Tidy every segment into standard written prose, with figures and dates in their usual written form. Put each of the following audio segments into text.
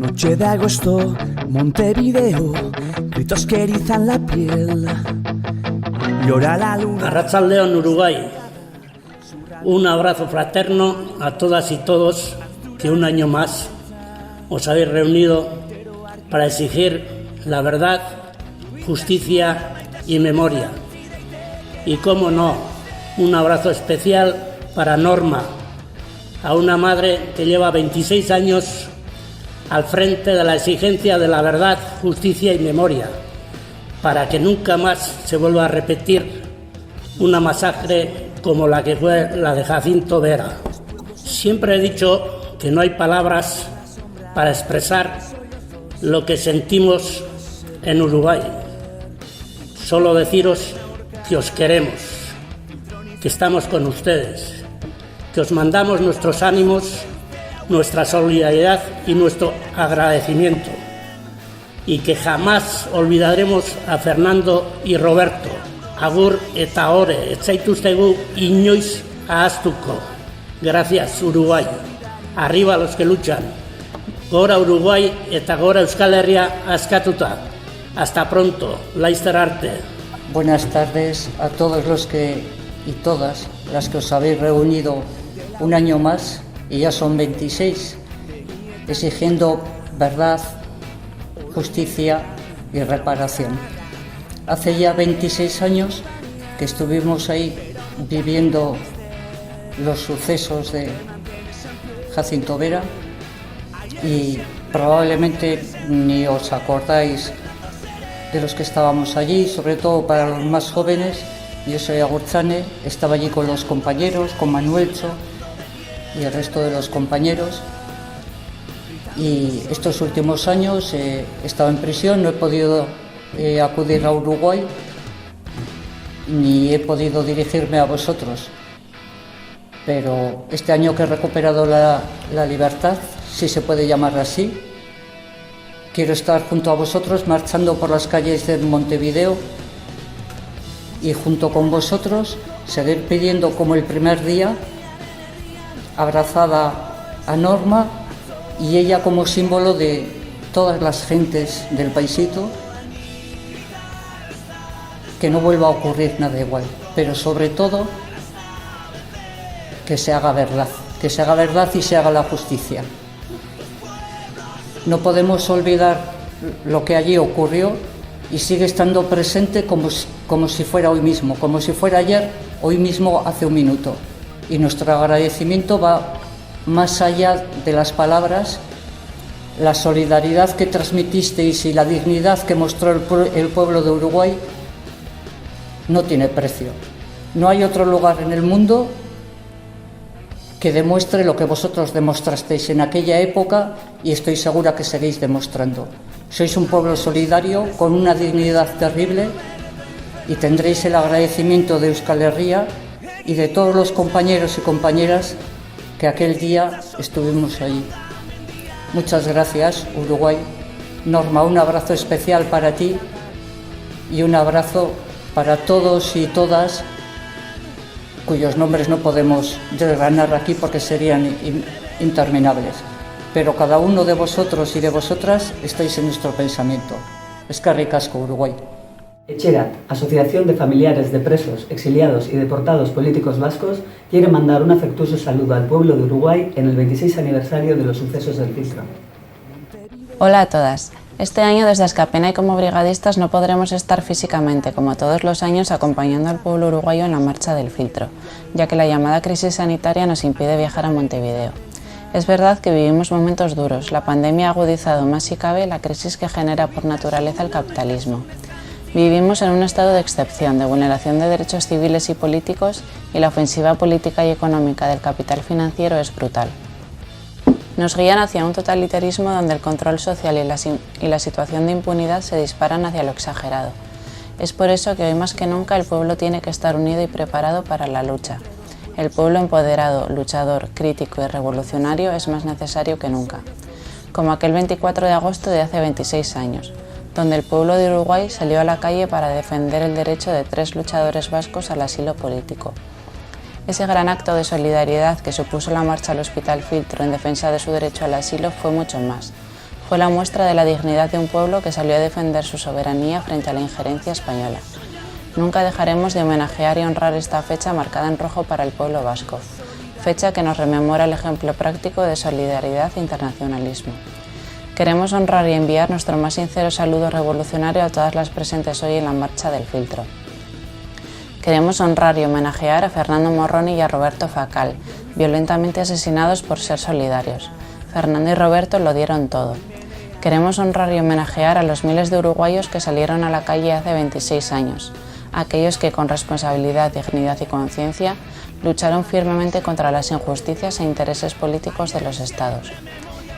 Noche de agosto, Montevideo, gritos que erizan la piel. Llora la luna. Arratsaldeon, Uruguay. Un abrazo fraterno a todas y todos que un año más os habéis reunido para exigir la verdad, justicia y memoria. Y cómo no, un abrazo especial para Norma, a una madre que lleva 26 años al frente de la exigencia de la verdad, justicia y memoria, para que nunca más se vuelva a repetir una masacre como la que fue la de Jacinto Vera. Siempre he dicho que no hay palabras para expresar lo que sentimos en Uruguay. Solo deciros que os queremos, que estamos con ustedes, que os mandamos nuestros ánimos, nuestra solidaridad y nuestro agradecimiento, y que jamás olvidaremos a Fernando y Roberto. Agur eta ore, etzaituztegu inoiz ahaztuko. Gracias, Uruguay. Arriba los que luchan. Gora Uruguay eta gora Euskal Herria askatuta. Hasta pronto, laizter arte. Buenas tardes a todos los que y todas las que os habéis reunido un año más, y ya son 26, exigiendo verdad, justicia y reparación. Hace ya 26 años que estuvimos ahí viviendo los sucesos de Jacinto Vera y probablemente ni os acordáis de los que estábamos allí, sobre todo para los más jóvenes. Yo soy Agurtzane, estaba allí con los compañeros, con Manuelcho y el resto de los compañeros. Y estos últimos años he estado en prisión, no he podido acudir a Uruguay ni he podido dirigirme a vosotros. Pero este año que he recuperado la libertad, si se puede llamar así, quiero estar junto a vosotros marchando por las calles de Montevideo y junto con vosotros seguir pidiendo como el primer día, abrazada a Norma y ella como símbolo de todas las gentes del paisito, que no vuelva a ocurrir nada igual, pero sobre todo que se haga verdad y se haga la justicia. No podemos olvidar lo que allí ocurrió y sigue estando presente como si fuera hoy mismo, como si fuera ayer, hoy mismo, hace un minuto. Y nuestro agradecimiento va más allá de las palabras. La solidaridad que transmitisteis y la dignidad que mostró el pueblo de Uruguay no tiene precio. No hay otro lugar en el mundo que demuestre lo que vosotros demostrasteis en aquella época y estoy segura que seguís demostrando. Sois un pueblo solidario con una dignidad terrible y tendréis el agradecimiento de Euskal Herria y de todos los compañeros y compañeras que aquel día estuvimos ahí. Muchas gracias, Uruguay. Norma, un abrazo especial para ti y un abrazo para todos y todas cuyos nombres no podemos desgranar aquí porque serían interminables. Pero cada uno de vosotros y de vosotras estáis en nuestro pensamiento. Eskerrik asko, Uruguay. Etxerat, Asociación de Familiares de Presos, Exiliados y Deportados Políticos Vascos, quiere mandar un afectuoso saludo al pueblo de Uruguay en el 26 aniversario de los sucesos del Filtro. Hola a todas. Este año desde Azkapena y como brigadistas no podremos estar físicamente, como todos los años, acompañando al pueblo uruguayo en la marcha del Filtro, ya que la llamada crisis sanitaria nos impide viajar a Montevideo. Es verdad que vivimos momentos duros. La pandemia ha agudizado más si cabe la crisis que genera por naturaleza el capitalismo. Vivimos en un estado de excepción, de vulneración de derechos civiles y políticos, y la ofensiva política y económica del capital financiero es brutal. Nos guían hacia un totalitarismo donde el control social y la situación de impunidad se disparan hacia lo exagerado. Es por eso que hoy más que nunca el pueblo tiene que estar unido y preparado para la lucha. El pueblo empoderado, luchador, crítico y revolucionario es más necesario que nunca. Como aquel 24 de agosto de hace 26 años, donde el pueblo de Uruguay salió a la calle para defender el derecho de 3 luchadores vascos al asilo político. Ese gran acto de solidaridad que supuso la marcha al Hospital Filtro en defensa de su derecho al asilo fue mucho más. fue la muestra de la dignidad de un pueblo que salió a defender su soberanía frente a la injerencia española. Nunca dejaremos de homenajear y honrar esta fecha marcada en rojo para el pueblo vasco, fecha que nos rememora el ejemplo práctico de solidaridad e internacionalismo. Queremos honrar y enviar nuestro más sincero saludo revolucionario a todas las presentes hoy en la Marcha del Filtro. Queremos honrar y homenajear a Fernando Morroni y a Roberto Facal, violentamente asesinados por ser solidarios. Fernando y Roberto lo dieron todo. Queremos honrar y homenajear a los miles de uruguayos que salieron a la calle hace 26 años, aquellos que con responsabilidad, dignidad y conciencia lucharon firmemente contra las injusticias e intereses políticos de los estados.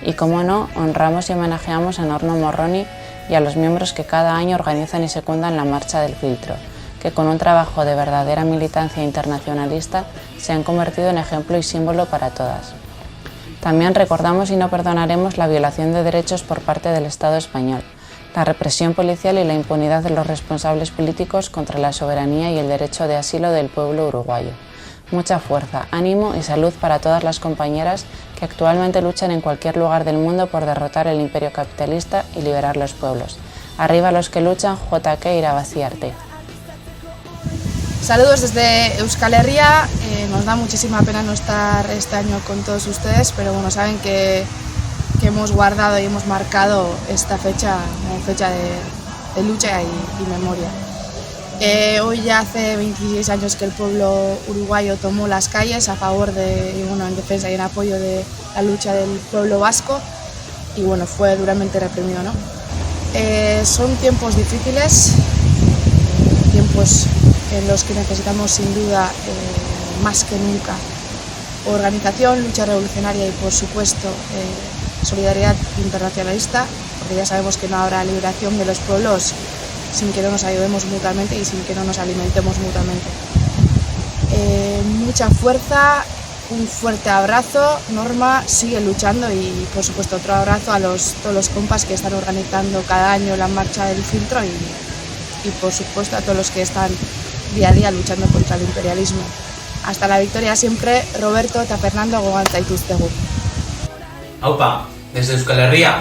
Y cómo no, honramos y homenajeamos a Norma Morroni y a los miembros que cada año organizan y secundan la Marcha del Filtro, que con un trabajo de verdadera militancia internacionalista se han convertido en ejemplo y símbolo para todas. También recordamos y no perdonaremos la violación de derechos por parte del Estado español, la represión policial y la impunidad de los responsables políticos contra la soberanía y el derecho de asilo del pueblo uruguayo. Mucha fuerza, ánimo y salud para todas las compañeras que actualmente luchan en cualquier lugar del mundo por derrotar el imperio capitalista y liberar los pueblos. Arriba los que luchan, JK Irabaziarte. Saludos desde Euskal Herria, nos da muchísima pena no estar este año con todos ustedes, pero bueno, saben que hemos guardado y hemos marcado esta fecha como fecha de lucha y memoria. Hoy ya hace 26 años que el pueblo uruguayo tomó las calles a favor en defensa y en apoyo de la lucha del pueblo vasco y bueno, fue duramente reprimido, ¿no? Son tiempos difíciles, tiempos en los que necesitamos sin duda más que nunca organización, lucha revolucionaria y por supuesto solidaridad internacionalista, porque ya sabemos que no habrá liberación de los pueblos sin que no nos ayudemos mutuamente y sin que no nos alimentemos mutuamente. Mucha fuerza, un fuerte abrazo, Norma sigue luchando y por supuesto otro abrazo a todos los compas que están organizando cada año la Marcha del Filtro y por supuesto a todos los que están día a día luchando contra el imperialismo. Hasta la victoria siempre, Roberto eta Fernando Gogantza Ituztegu. Aupa, desde Euskal Herria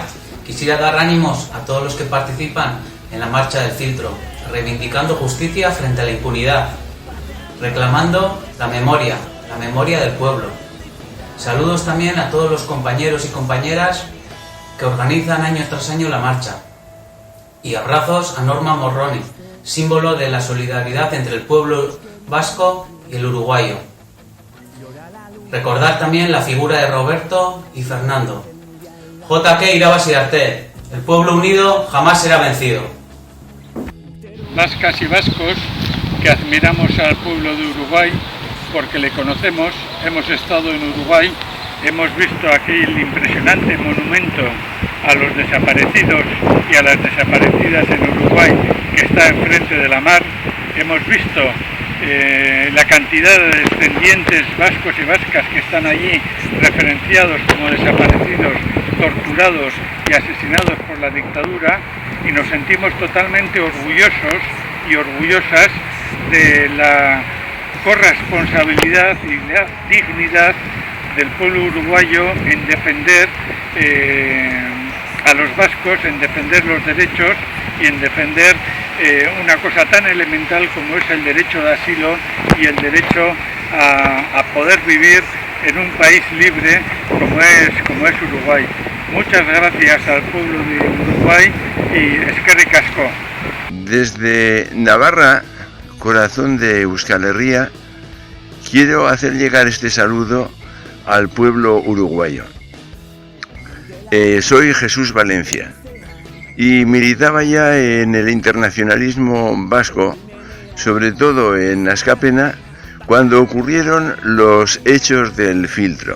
quisiera dar ánimos a todos los que participan en la Marcha del Filtro, reivindicando justicia frente a la impunidad, reclamando la memoria del pueblo. Saludos también a todos los compañeros y compañeras que organizan año tras año la marcha. Y abrazos a Norma Morroni, símbolo de la solidaridad entre el pueblo vasco y el uruguayo. Recordar también la figura de Roberto y Fernando. JK Irabaziarte, el pueblo unido jamás será vencido. Vascas y vascos que admiramos al pueblo de Uruguay porque le conocemos, hemos estado en Uruguay, hemos visto aquí el impresionante monumento a los desaparecidos y a las desaparecidas en Uruguay que está enfrente de la mar, hemos visto la cantidad de descendientes vascos y vascas que están allí referenciados como desaparecidos, torturados y asesinados por la dictadura y nos sentimos totalmente orgullosos y orgullosas de la corresponsabilidad y la dignidad del pueblo uruguayo en defender a los vascos, en defender los derechos y en defender una cosa tan elemental como es el derecho de asilo y el derecho a poder vivir en un país libre como es Uruguay. Muchas gracias al pueblo de Uruguay y eskerrik asko. Desde Navarra, corazón de Euskal Herria, quiero hacer llegar este saludo al pueblo uruguayo. Soy Jesús Valencia y militaba ya en el internacionalismo vasco, sobre todo en Askapena, cuando ocurrieron los hechos del filtro.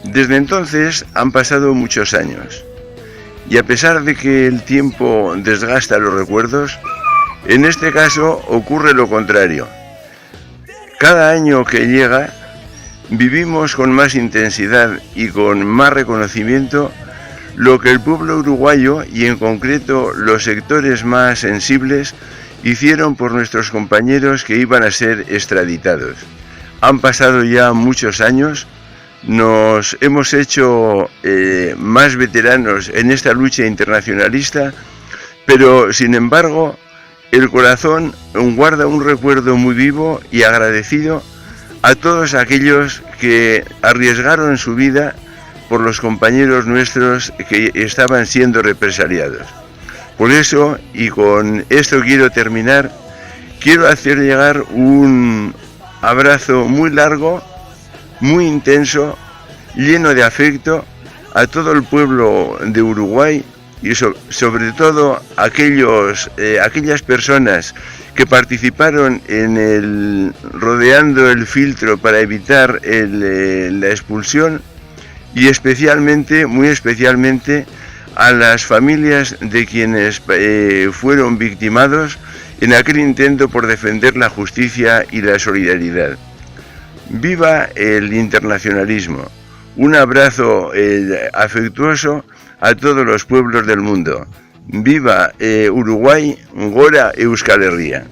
Desde entonces han pasado muchos años y a pesar de que el tiempo desgasta los recuerdos, en este caso ocurre lo contrario. Cada año que llega vivimos con más intensidad y con más reconocimiento lo que el pueblo uruguayo y en concreto los sectores más sensibles hicieron por nuestros compañeros que iban a ser extraditados. Han pasado ya muchos años nos hemos hecho más veteranos en esta lucha internacionalista, pero sin embargo el corazón guarda un recuerdo muy vivo y agradecido a todos aquellos que arriesgaron su vida por los compañeros nuestros que estaban siendo represaliados. Por eso, y con esto quiero terminar, quiero hacer llegar un abrazo muy largo, muy intenso, lleno de afecto a todo el pueblo de Uruguay y sobre todo aquellas personas que participaron en rodeando el filtro para evitar la expulsión, y especialmente, muy especialmente, a las familias de quienes fueron victimados en aquel intento por defender la justicia y la solidaridad. ¡Viva el internacionalismo! Un abrazo afectuoso a todos los pueblos del mundo. ¡Viva Uruguay! ¡Gora Euskal Herria!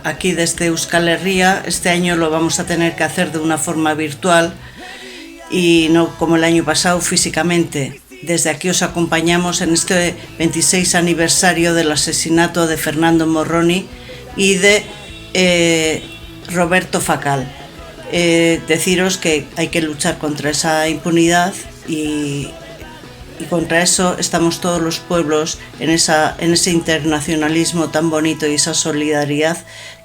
Aquí desde Euskal Herria, este año lo vamos a tener que hacer de una forma virtual y no como el año pasado físicamente. Desde aquí os acompañamos en este 26 aniversario del asesinato de Fernando Morroni y de Roberto Facal. Deciros que hay que luchar contra esa impunidad y contra eso estamos todos los pueblos en ese internacionalismo tan bonito y esa solidaridad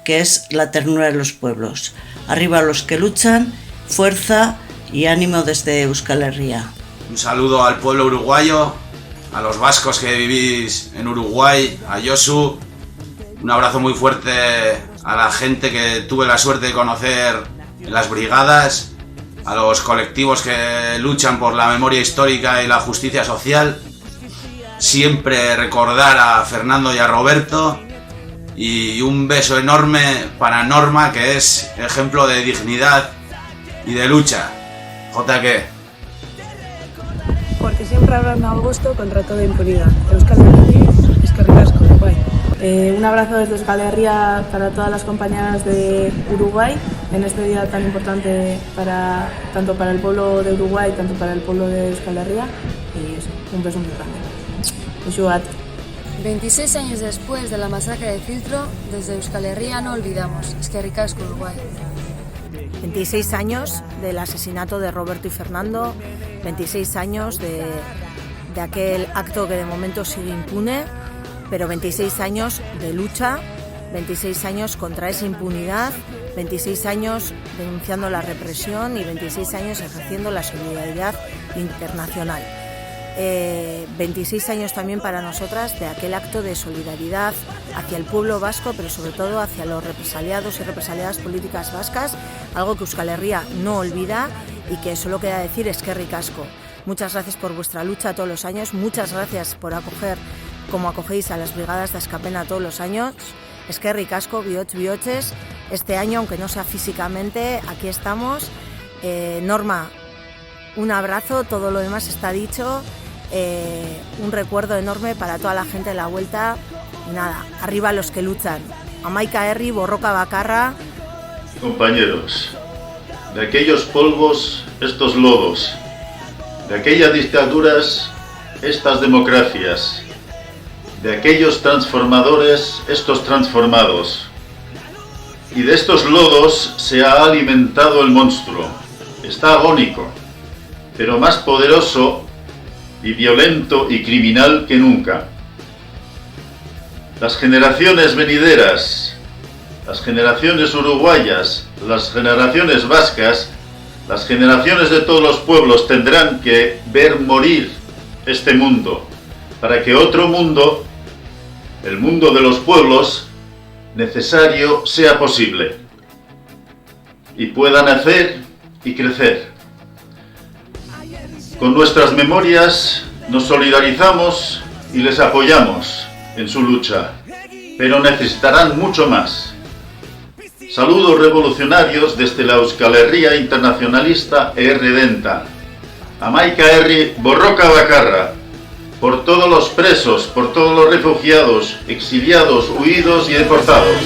que es la ternura de los pueblos. Arriba los que luchan, fuerza y ánimo desde Euskal Herria. Un saludo al pueblo uruguayo, a los vascos que vivís en Uruguay, a Josu. Un abrazo muy fuerte a la gente que tuve la suerte de conocer en las brigadas, a los colectivos que luchan por la memoria histórica y la justicia social. Siempre recordar a Fernando y a Roberto, y un beso enorme para Norma, que es ejemplo de dignidad y de lucha. JK. Porque siempre habrán dado gusto contra toda impunidad. Euskal Herria, eskerrik asko, Uruguay. Un abrazo desde Euskal Herria para todas las compañeras de Uruguay en este día tan importante tanto para el pueblo de Uruguay, tanto para el pueblo de Euskal Herria. Y eso, un beso muy grande. 26 años después de la masacre de Filtro, desde Euskal Herria no olvidamos. Eskerrik asko, Uruguay. 26 años del asesinato de Roberto y Fernando, 26 años de aquel acto que de momento sigue impune, pero 26 años de lucha, 26 años contra esa impunidad, 26 años denunciando la represión y 26 años ejerciendo la solidaridad internacional. 26 años también para nosotras de aquel acto de solidaridad hacia el pueblo vasco, pero sobre todo hacia los represaliados y represaliadas políticas vascas, algo que Euskal Herria no olvida y que solo queda decir eskerrik asko. Muchas gracias por vuestra lucha todos los años, muchas gracias por acoger como acogéis a las brigadas de Askapena todos los años. Eskerrik asko, bihots bihotses. Este año, aunque no sea físicamente, aquí estamos. Norma, un abrazo, todo lo demás está dicho. Un recuerdo enorme para toda la gente de la vuelta. Y nada, arriba los que luchan. Amaika herri, borroka bakarra. Compañeros, de aquellos polvos, estos lodos. De aquellas dictaduras, estas democracias. De aquellos transformadores, estos transformados. Y de estos lodos se ha alimentado el monstruo. Está agónico, pero más poderoso y violento y criminal que nunca. Las generaciones venideras, las generaciones uruguayas, las generaciones vascas, las generaciones de todos los pueblos tendrán que ver morir este mundo, para que otro mundo, el mundo de los pueblos, necesario sea posible, y pueda nacer y crecer. Con nuestras memorias nos solidarizamos y les apoyamos en su lucha, pero necesitarán mucho más. Saludos revolucionarios desde la Euskal Herria internacionalista e redenta. Amaika herri, borroka bakarra. Por todos los presos, por todos los refugiados, exiliados, huidos y deportados.